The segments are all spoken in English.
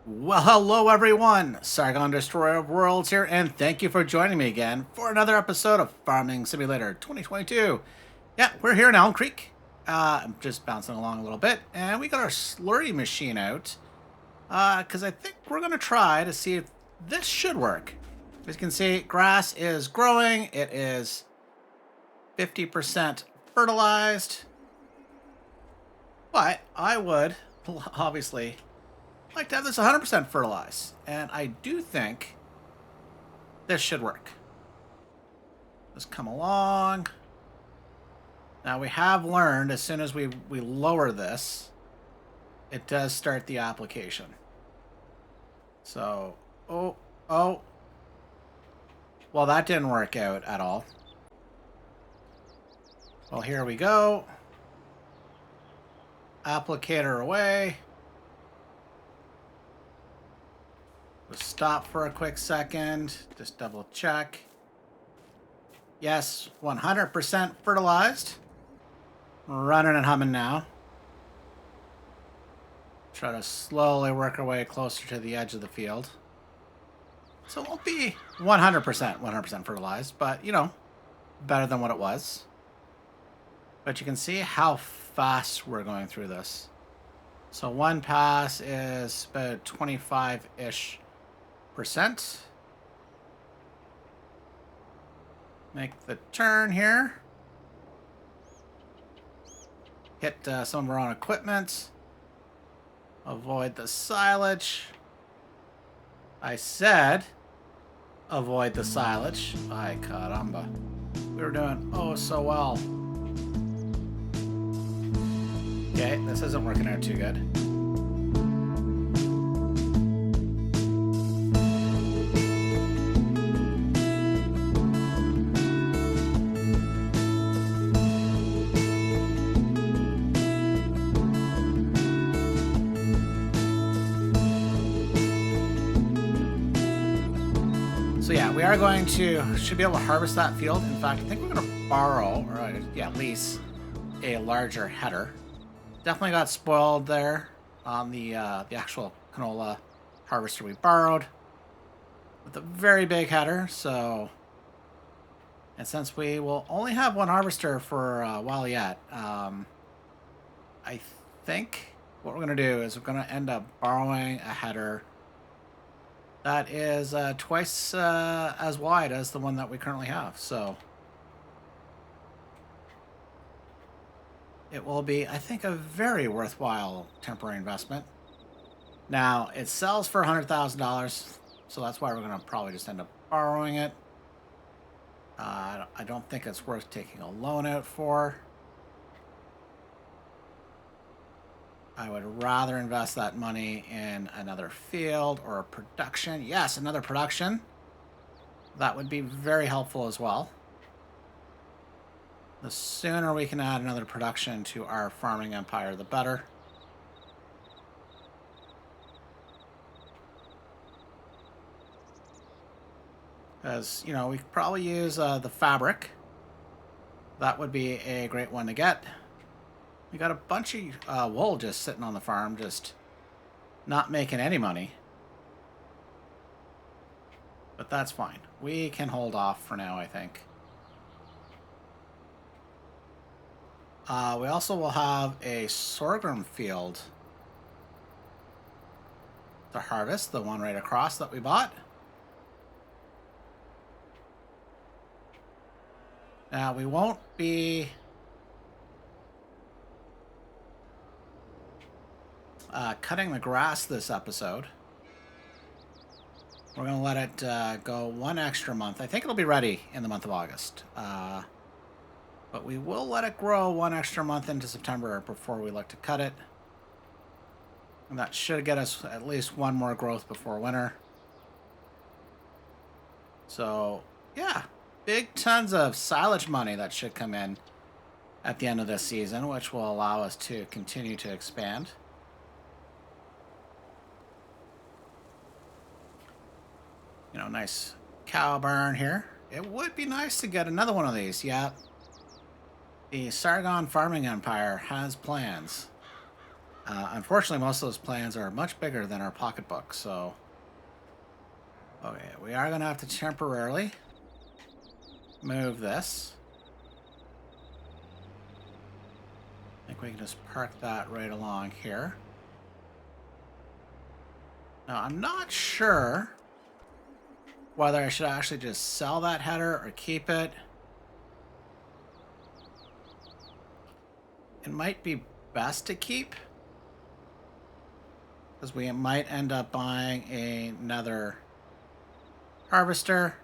Well, hello everyone. Sargon, Destroyer of Worlds here, and thank you for joining me again for another episode of Farming Simulator 2022. Yeah, we're here in Elmcreek. I'm just bouncing along a little bit, and we got our slurry machine out because I think we're going to try to see if this should work. As you can see, grass is growing. It is 50% fertilized, but I would obviously like to have this 100% fertilized, and I do think this should work. Let's come along. Now we have learned as soon as we lower this, it does start the application. So, oh, well, that didn't work out at all. Well, here we go. Applicator away. We'll stop for a quick second, just double check. Yes, 100% fertilized. Running and humming now. Try to slowly work our way closer to the edge of the field. So it won't be 100% fertilized, but, you know, better than what it was. But you can see how fast we're going through this. So one pass is about 25-ish %. Make the turn here. Hit some of our own equipment. Avoid the silage. I said avoid the silage. Ay caramba. We were doing oh so well. Okay, this isn't working out too good. So yeah, we are going to, should be able to harvest that field. In fact, I think we're going to borrow, or lease a larger header. Definitely got spoiled there on the actual canola harvester we borrowed with a very big header. So, and since we will only have one harvester for a while yet, I think what we're going to do is we're going to end up borrowing a header that is twice as wide as the one that we currently have. So it will be, I think, a very worthwhile temporary investment. Now, it sells for $100,000, so that's why we're going to probably just end up borrowing it. I don't think it's worth taking a loan out for. I would rather invest that money in another field or a production. Yes, another production. That would be very helpful as well. The sooner we can add another production to our farming empire, the better. Because, you know, we could probably use the fabric. That would be a great one to get. We got a bunch of wool just sitting on the farm, just not making any money. But that's fine. We can hold off for now, I think. We also will have a sorghum field to harvest, the one right across that we bought. Now, we won't be cutting the grass this episode. We're going to let it go one extra month. I think it'll be ready in the month of August. But we will let it grow one extra month into September before we look to cut it. And that should get us at least one more growth before winter. So, yeah, big tons of silage money that should come in at the end of this season, which will allow us to continue to expand. You know, nice cow barn here. It would be nice to get another one of these, yeah. The Sargon farming empire has plans. Unfortunately, most of those plans are much bigger than our pocketbook, so... Okay, we are going to have to temporarily move this. I think we can just park that right along here. Now, I'm not sure whether I should actually just sell that header or keep it. It might be best to keep, because we might end up buying another harvester.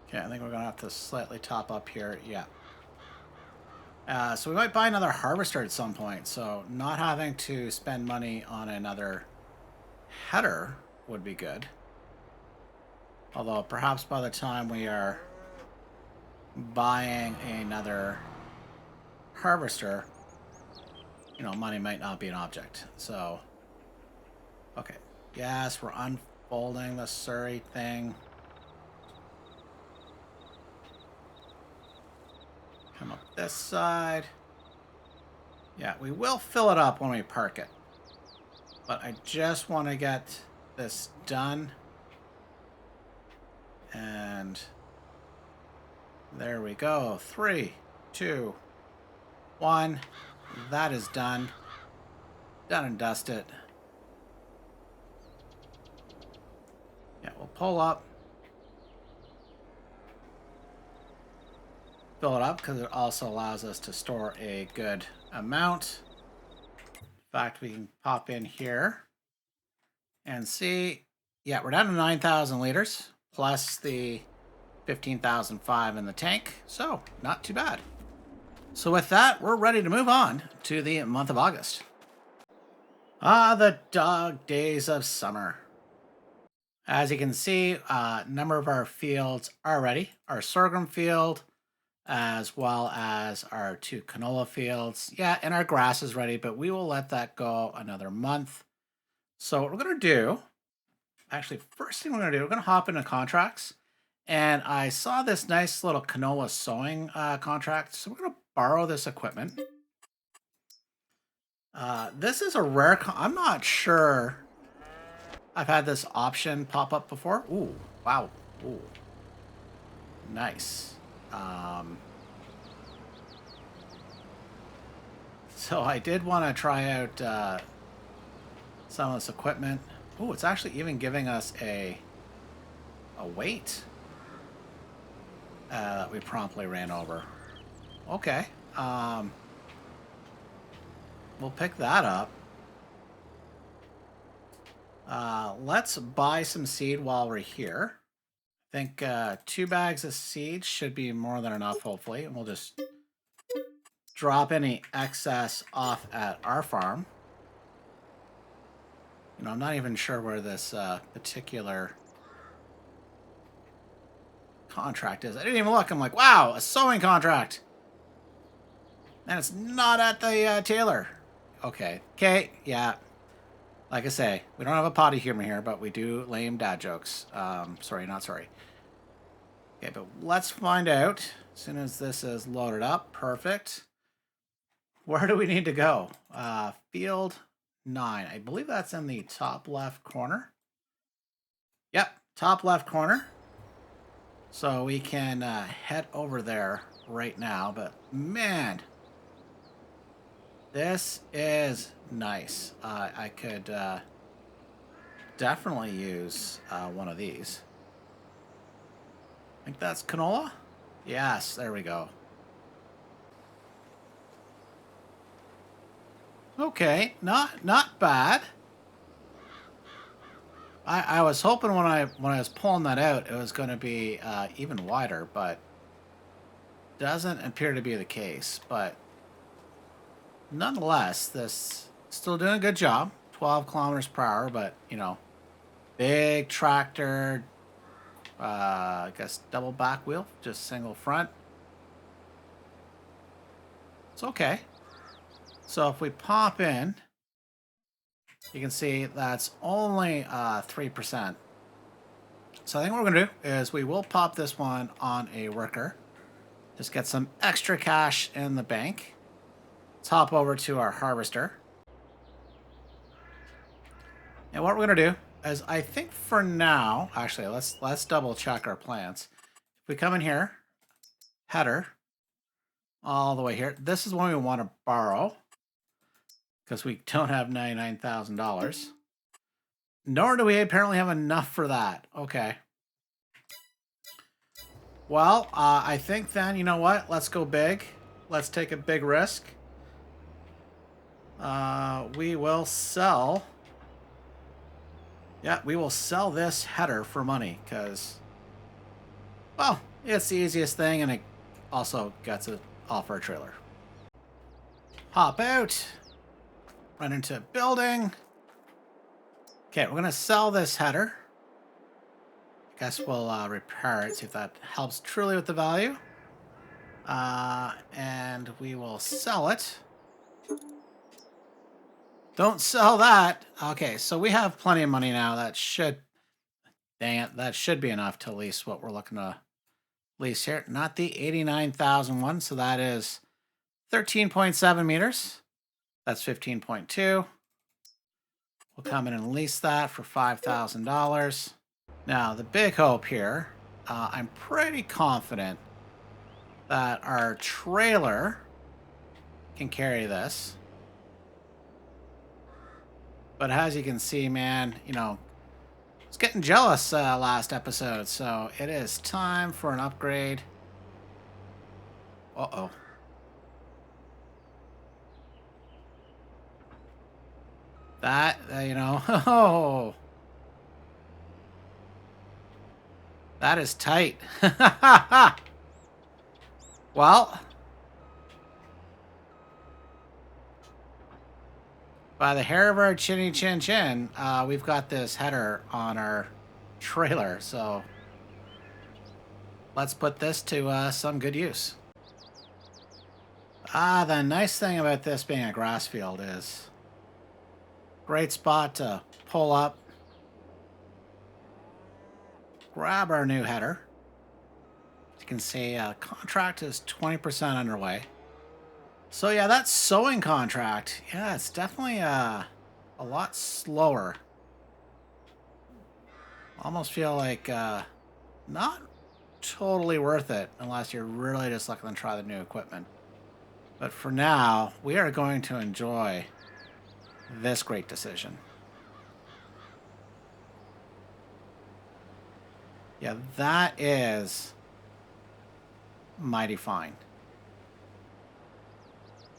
Okay, I think we're going to have to slightly top up here. Yeah. So we might buy another harvester at some point. So not having to spend money on another header would be good. Although perhaps by the time we are buying another harvester, you know, money might not be an object. So, okay. Yes, we're unfolding the Surrey thing. Come up this side. Yeah, we will fill it up when we park it. But I just want to get this done. And there we go. 3, 2, 1. That is done. Done and dusted. Yeah, we'll pull up. Fill it up because it also allows us to store a good amount. In fact, we can pop in here and see. Yeah, we're down to 9,000 liters plus the 15,005 in the tank. So, not too bad. So with that, we're ready to move on to the month of August. Ah, the dog days of summer. As you can see, a number of our fields are ready. Our sorghum field, as well as our 2 canola fields. Yeah, and our grass is ready, but we will let that go another month. So what we're going to do, actually, first thing we're going to do, we're going to hop into contracts. And I saw this nice little canola sowing contract. So we're going to borrow this equipment. This is a rare, I'm not sure I've had this option pop up before. Ooh, wow. Ooh. Nice. So I did want to try out some of this equipment. Ooh, it's actually even giving us a weight that we promptly ran over. Okay. We'll pick that up. Let's buy some seed while we're here. I think 2 bags of seed should be more than enough, hopefully. And we'll just drop any excess off at our farm. You know, I'm not even sure where this particular contract is. I didn't even look. I'm like, wow, a sewing contract. And it's not at the tailor. Okay. Okay. Yeah. Like I say, we don't have a potty humor here, but we do lame dad jokes. Sorry, not sorry. Okay, but let's find out. As soon as this is loaded up. Perfect. Where do we need to go? Field 9. I believe that's in the top left corner. Yep, top left corner. So we can head over there right now. But man, this is nice. I could definitely use one of these. I think that's canola? Yes, there we go. Okay, not bad. I was hoping when I was pulling that out, it was going to be even wider, but doesn't appear to be the case. But nonetheless, this still doing a good job. 12 kilometers per hour, but you know, big tractor. I guess double back wheel, just single front. It's okay. So if we pop in, you can see that's only 3%. So I think what we're going to do is we will pop this one on a worker. Just get some extra cash in the bank. Let's hop over to our harvester. And what we're going to do is I think for now, actually, let's double check our plants. If we come in here, header, all the way here. This is one we want to borrow because we don't have $99,000. Nor do we apparently have enough for that. Okay. Well, I think then, you know what? Let's go big. Let's take a big risk. We will sell. Yeah, we will sell this header for money because, well, it's the easiest thing and it also gets it off our trailer. Hop out. Run into a building. Okay, we're going to sell this header. I guess we'll repair it, see if that helps truly with the value. And we will sell it. Don't sell that. Okay, so we have plenty of money now. That should, dang it, that should be enough to lease what we're looking to lease here. Not the 89,000 one, so that is 13.7 meters. That's 15.2. We'll come in and lease that for $5,000. Now, the big hope here, I'm pretty confident that our trailer can carry this. But as you can see, man, you know, I was getting jealous last episode, so it is time for an upgrade. Uh-oh. That, you know, oh. That is tight. Well, by the hair of our chinny chin chin, we've got this header on our trailer, so let's put this to some good use. The nice thing about this being a grass field is great spot to pull up, grab our new header. As you can see, contract is 20% underway. So yeah, that sowing contract, yeah, it's definitely a lot slower. Almost feel like not totally worth it unless you're really just looking to try the new equipment. But for now, we are going to enjoy this great decision. Yeah, that is mighty fine.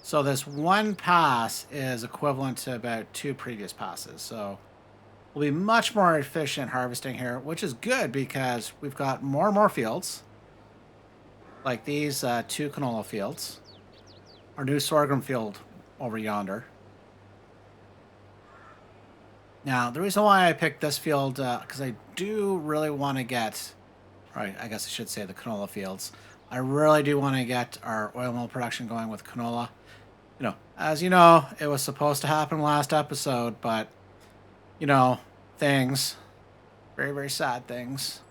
So this one pass is equivalent to about 2 previous passes. So we'll be much more efficient harvesting here, which is good because we've got more and more fields. Like these 2 canola fields. Our new sorghum field over yonder. Now, the reason why I picked this field, because I do really want to get, right, I guess I should say the canola fields. I really do want to get our oil mill production going with canola. You know, as you know, it was supposed to happen last episode, but, you know, things, very, very sad things.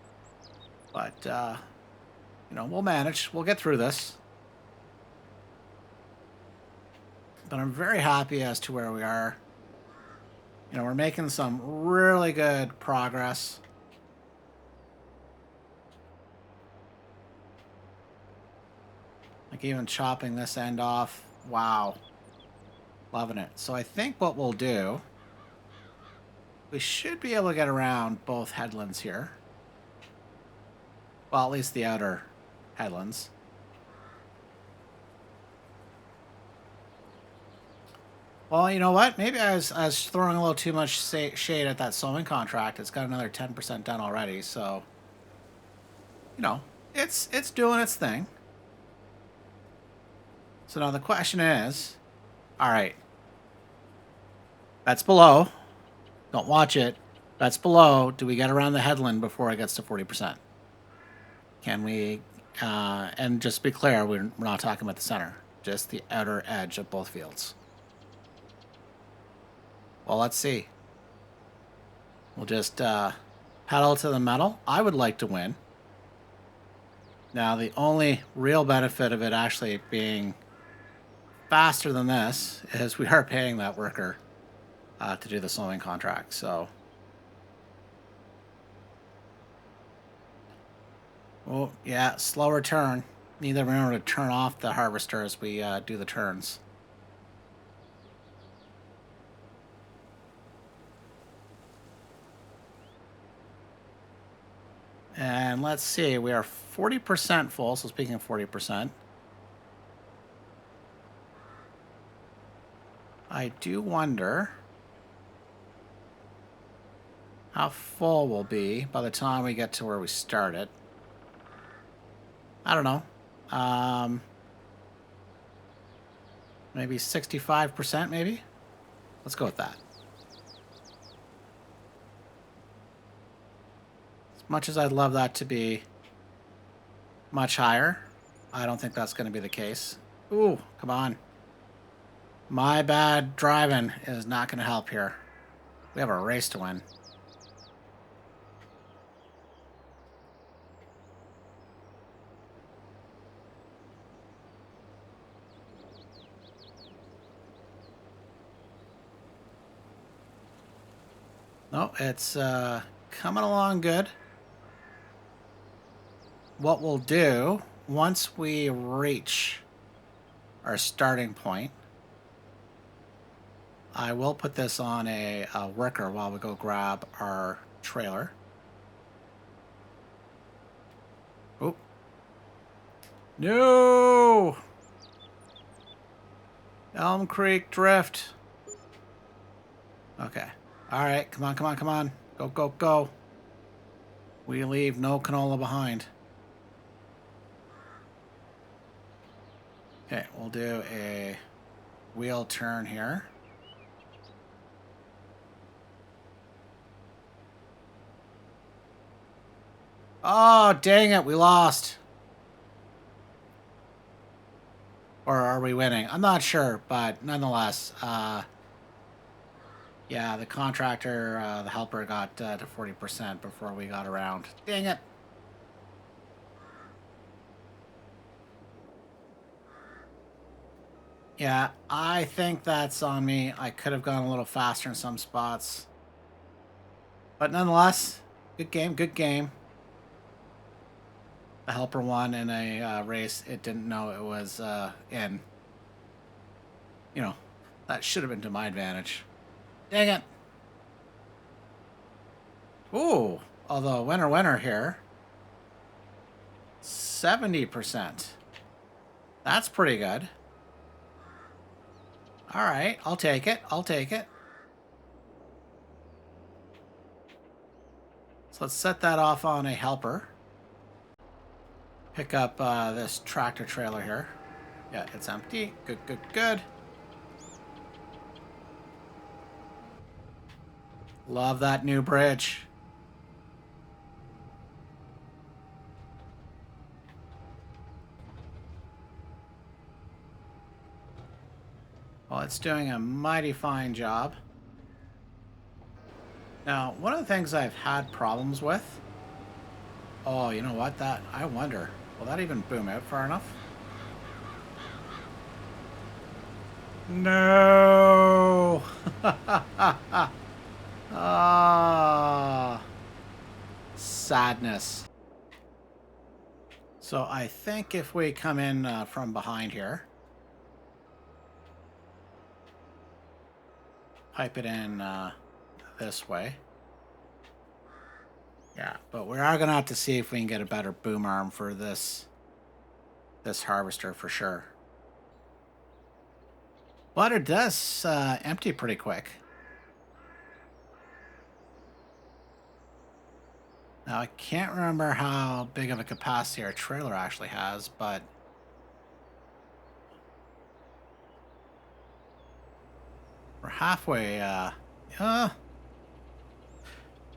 But, you know, we'll manage. We'll get through this. But I'm very happy as to where we are. You know, we're making some really good progress. Like even chopping this end off. Wow. Loving it. So I think what we'll do, we should be able to get around both headlands here. Well, at least the outer headlands. Well, you know what? Maybe I was throwing a little too much shade at that sowing contract. It's got another 10% done already, so you know, it's doing its thing. So now the question is, all right, that's below. Don't watch it. That's below. Do we get around the headland before it gets to 40%? Can we? And just to be clear, we're not talking about the center, just the outer edge of both fields. Well, let's see. We'll just Pedal to the metal. I would like to win. Now, the only real benefit of it actually being faster than this is we are paying that worker to do the sowing contract. So, oh yeah, slower turn. Need to remember to turn off the harvester as we do the turns. And let's see, we are 40% full. So speaking of 40%, I do wonder how full we'll be by the time we get to where we started. I don't know. Maybe 65%, maybe? Let's go with that. As much as I'd love that to be much higher, I don't think that's going to be the case. Ooh, come on. My bad driving is not going to help here. We have a race to win. No, it's coming along good. What we'll do, once we reach our starting point, I will put this on a worker while we go grab our trailer. Oh. No! Elmcreek drift. Okay. All right, come on, come on, come on. Go, go, go. We leave no canola behind. Okay, we'll do a wheel turn here. Oh, dang it, we lost. Or are we winning? I'm not sure, but nonetheless, yeah, the contractor, the helper got to 40% before we got around. Dang it. Yeah, I think that's on me. I could have gone a little faster in some spots. But nonetheless, good game, good game. The helper won in a race it didn't know it was in. You know, that should have been to my advantage. Dang it. Ooh, although winner here. 70%. That's pretty good. All right, I'll take it. I'll take it. So let's set that off on a helper. Pick up this tractor trailer here. Yeah, it's empty. Good, good, good. Love that new bridge. Well, it's doing a mighty fine job. Now, one of the things I've had problems with... Oh, you know what? I wonder. Will that even boom out far enough? No! Ah, sadness. So I think if we come in from behind here, pipe it in this way. Yeah, but we are going to have to see if we can get a better boom arm for this harvester for sure. But it does empty pretty quick. Now, I can't remember how big of a capacity our trailer actually has, but... We're halfway,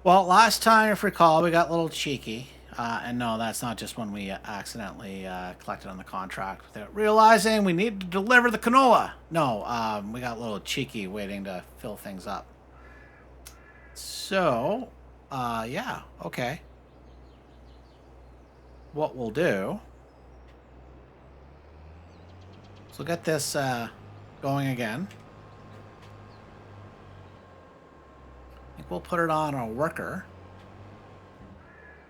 well, last time, if you recall, we got a little cheeky. And no, that's not just when we accidentally collected on the contract without realizing we need to deliver the canola. No, we got a little cheeky waiting to fill things up. So, Yeah, okay. What we'll do, so get this going again. I think we'll put it on a worker.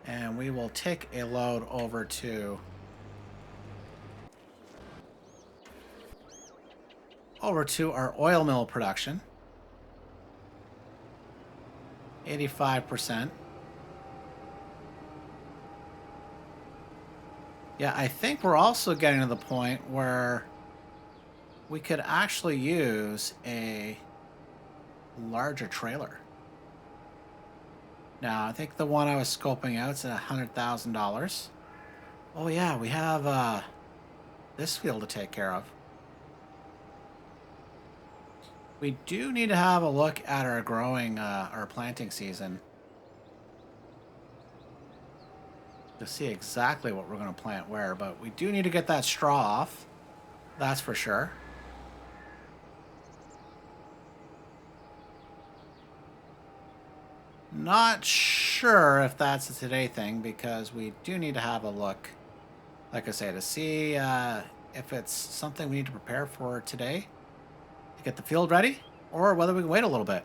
And we will take a load over to our oil mill production. 85%. Yeah, I think we're also getting to the point where we could actually use a larger trailer. Now, I think the one I was scoping out is at $100,000. Oh yeah, we have this field to take care of. We do need to have a look at our our planting season to see exactly what we're going to plant where, but we do need to get that straw off. That's for sure. Not sure if that's a today thing because we do need to have a look, like I say, to see if it's something we need to prepare for today to get the field ready or whether we can wait a little bit.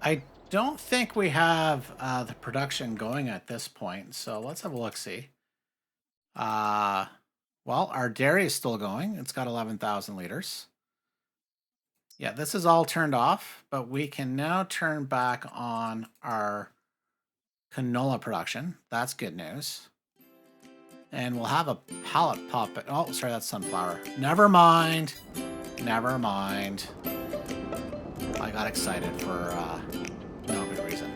I don't think we have the production going at this point, so let's have a look-see. Well, our dairy is still going. It's got 11,000 liters. Yeah, this is all turned off, but we can now turn back on our canola production. That's good news. And we'll have a pallet pop. Oh, sorry, that's sunflower. Never mind. Never mind. I got excited for no good reason.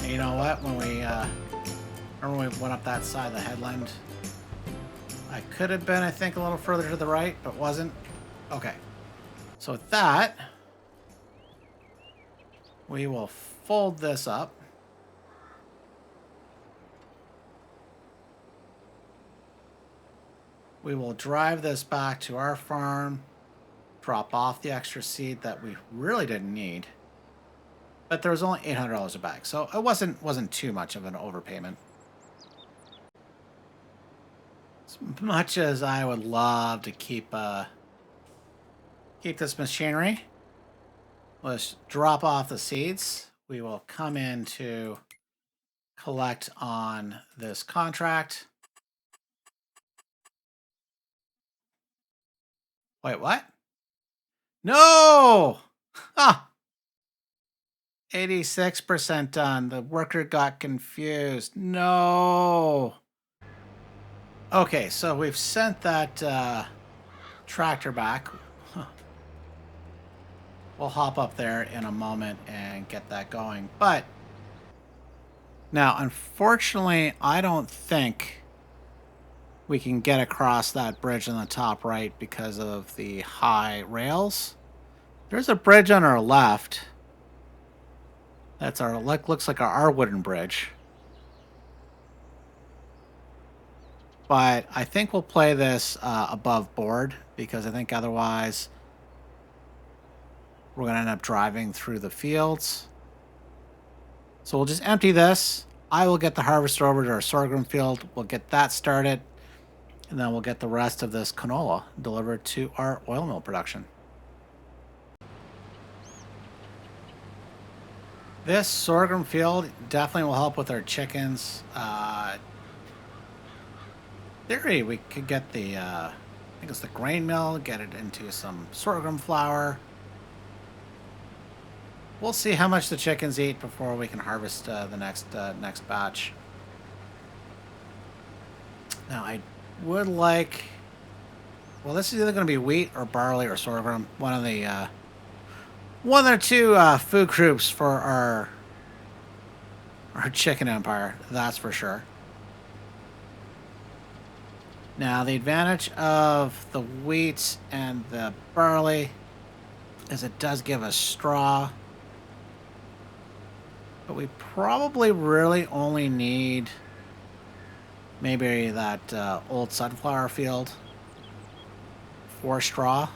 You know what? When we remember when we went up that side of the headland, I could have been, I think, a little further to the right, but wasn't. Okay. So with that, we will fold this up. We will drive this back to our farm, drop off the extra seed that we really didn't need. But there was only $800 a bag, so it wasn't too much of an overpayment. As much as I would love to keep this machinery, let's drop off the seeds. We will come in to collect on this contract. Wait, what? No! Ah! 86% done. The worker got confused. No! Okay, so we've sent that tractor back. We'll hop up there in a moment and get that going. But now, unfortunately, I don't think we can get across that bridge on the top right because of the high rails. There's a bridge on our left. That's our looks like our wooden bridge. But I think we'll play this above board because I think otherwise we're going to end up driving through the fields. So we'll just empty this. I will get the harvester over to our sorghum field. We'll get that started. And then we'll get the rest of this canola delivered to our oil mill production. This sorghum field definitely will help with our chickens. Theory, we could get the, I think it's the grain mill, get it into some sorghum flour. we'll see how much the chickens eat before we can harvest the next batch. Now, I would like... Well, this is either going to be wheat or barley or sorghum. One of the two food groups for our chicken empire. That's for sure. Now, the advantage of the wheat and the barley is it does give us straw. But we probably really only need maybe that old sunflower field for straw.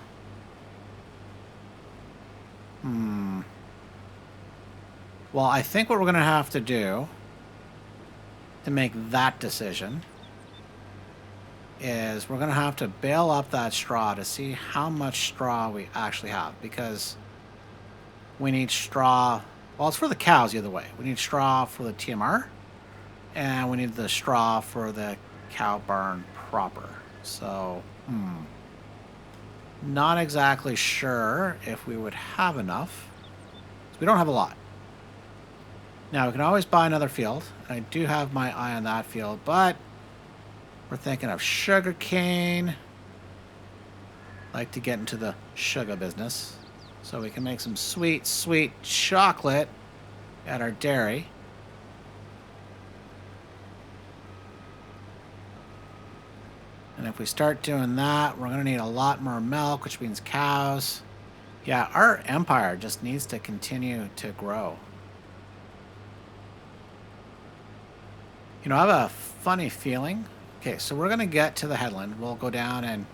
Well, I think what we're going to have to do to make that decision is we're going to have to bale up that straw to see how much straw we actually have, because we need straw. Well, it's for the cows either way. We need straw for the TMR, and we need the straw for the cow barn proper. So, not exactly sure if we would have enough. We don't have a lot. Now, we can always buy another field. I do have my eye on that field, but we're thinking of sugar cane. Like to get into the sugar business, so we can make some sweet, sweet chocolate at our dairy. And if we start doing that, we're going to need a lot more milk, which means cows. Yeah, our empire just needs to continue to grow. You know, I have a funny feeling. Okay, so we're going to get to the headland. We'll go down and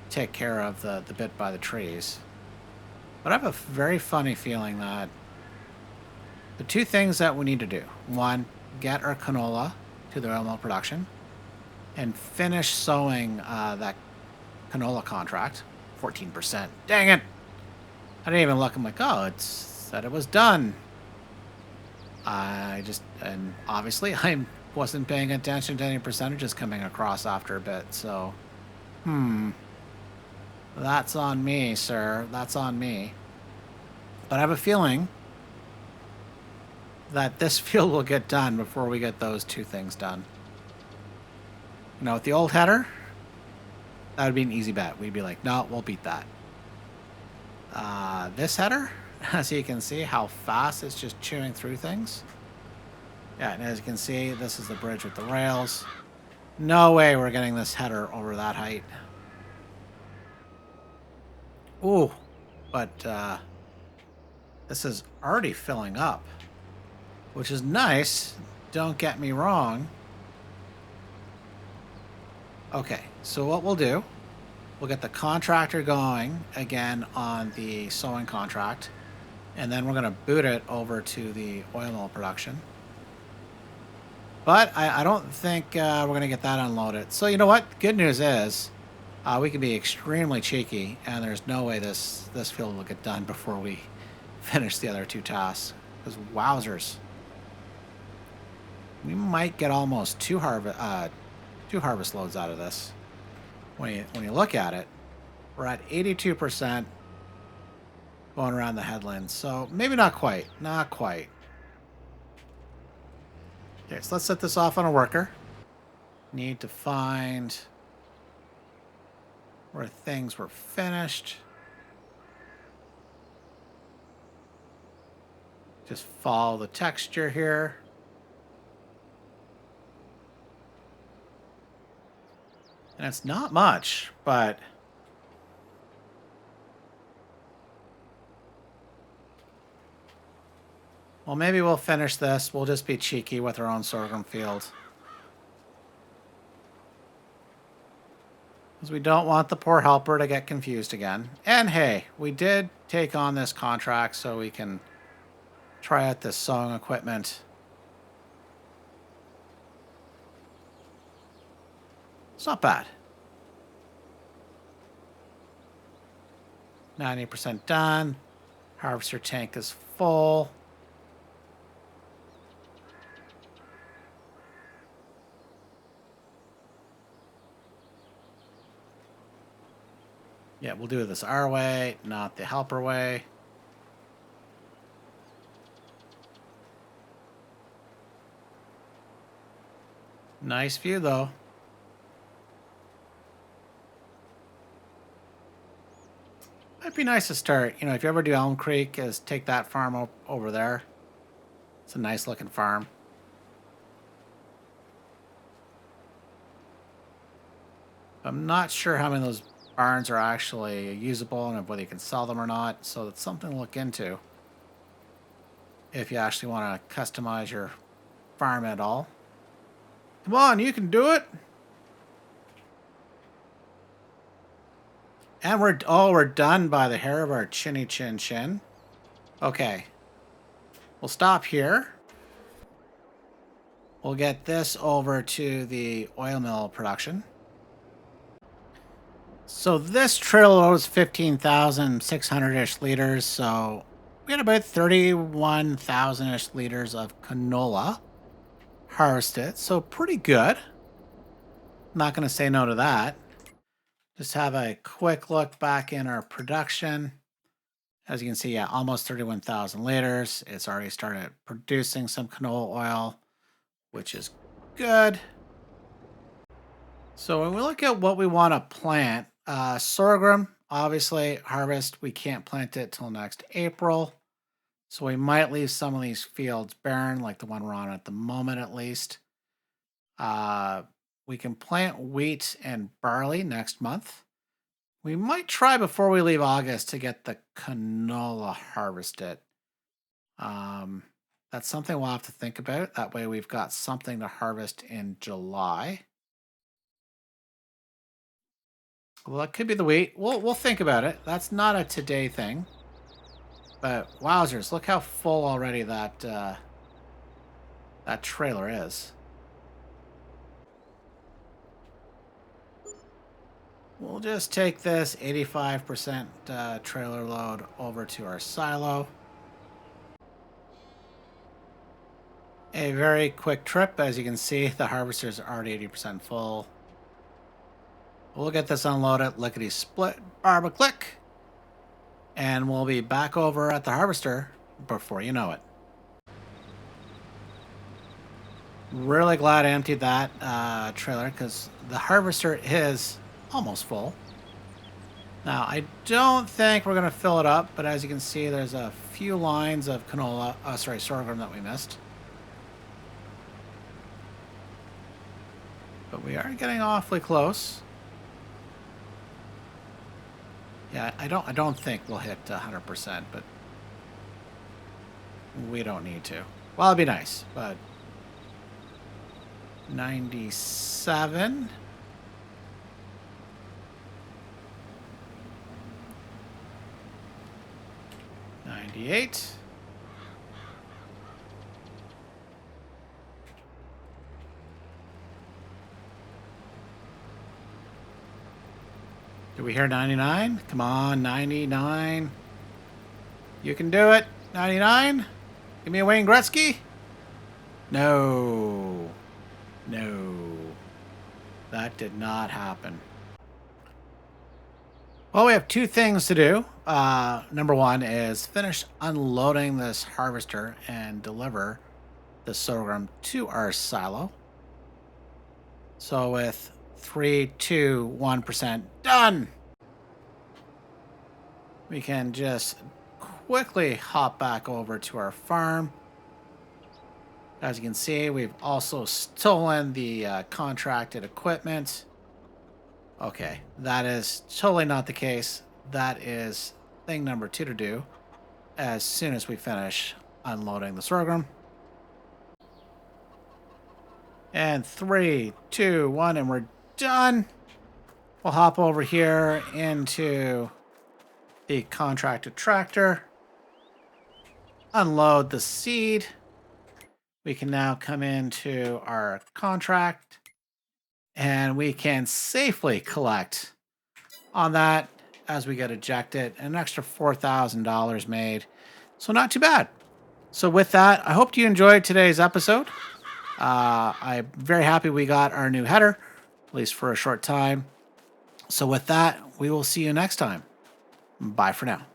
take care of the bit by the trees. But I have a very funny feeling that the two things that we need to do. One, get our canola to the oil mill production and finish sowing that canola contract. 14%. Dang it! I didn't even look. I'm like, oh, it said it was done. And obviously I wasn't paying attention to any percentages coming across after a bit, so, that's on me, sir. That's on me. But I have a feeling that this field will get done before we get those two things done. You know, with the old header, that would be an easy bet. We'd be like, no, we'll beat that. This header, as you can see how fast it's just chewing through things. Yeah, and as you can see, this is the bridge with the rails. No way we're getting this header over that height. Ooh, but this is already filling up, which is nice. Don't get me wrong. Okay, so what we'll do, we'll get the contractor going again on the sowing contract, and then we're going to boot it over to the oil mill production. But I don't think we're going to get that unloaded. So you know what? Good news is we can be extremely cheeky, and there's no way this field will get done before we finish the other two tasks. Because wowzers, we might get almost two harvest loads out of this. When you look at it, we're at 82% going around the headlands. So maybe not quite. Not quite. Okay, so let's set this off on a worker. Need to find where things were finished. Just follow the texture here. And it's not much, but well, maybe we'll finish this. We'll just be cheeky with our own sorghum field. Because we don't want the poor helper to get confused again. And hey, we did take on this contract so we can try out this sowing equipment. It's not bad. 90% done. Harvester tank is full. Yeah, we'll do this our way, not the helper way. Nice view, though. Might be nice to start. You know, if you ever do Elmcreek, is take that farm over there. It's a nice looking farm. I'm not sure how many of those barns are actually usable and whether you can sell them or not. So that's something to look into if you actually want to customize your farm at all. Come on, you can do it. And we're done by the hair of our chinny chin chin. Okay. We'll stop here. We'll get this over to the oil mill production. So this trailer was 15,600-ish liters. So we had about 31,000-ish liters of canola harvested. So pretty good. Not going to say no to that. Just have a quick look back in our production. As you can see, yeah, almost 31,000 liters. It's already started producing some canola oil, which is good. So when we look at what we want to plant, sorghum, obviously, harvest, we can't plant it till next April. So we might leave some of these fields barren, like the one we're on at the moment at least. We can plant wheat and barley next month. We might try before we leave August to get the canola harvested. That's something we'll have to think about. That way we've got something to harvest in July. Well, that could be the wheat. We'll think about it. That's not a today thing. But wowzers, look how full already that that trailer is. We'll just take this 85% trailer load over to our silo. A very quick trip. As you can see, the harvester's already 80% full. We'll get this unloaded, lickety split, barba click, and we'll be back over at the harvester before you know it. Really glad I emptied that trailer because the harvester is almost full. Now, I don't think we're going to fill it up, but as you can see, there's a few lines of sorghum that we missed. But we are getting awfully close. Yeah, I don't think we'll hit 100%, but we don't need to. Well, it'd be nice, but 97. 98. Do we hear 99? Come on, 99. You can do it. 99. Give me a Wayne Gretzky. No. No. That did not happen. Well, we have two things to do. Number one is finish unloading this harvester and deliver the sorghum to our silo. So with 3, 2, 1% done, we can just quickly hop back over to our farm. As you can see, we've also stolen the contracted equipment. Okay, that is totally not the case. That is thing number 2 to do as soon as we finish unloading the sorghum. And 3, 2, 1, and we're done. We'll hop over here into the contracted tractor, unload the seed. We can now come into our contract and we can safely collect on that as we get ejected. An extra $4,000 made. So not too bad. So with that, I hope you enjoyed today's episode. I'm very happy we got our new header, at least for a short time. So with that, we will see you next time. Bye for now.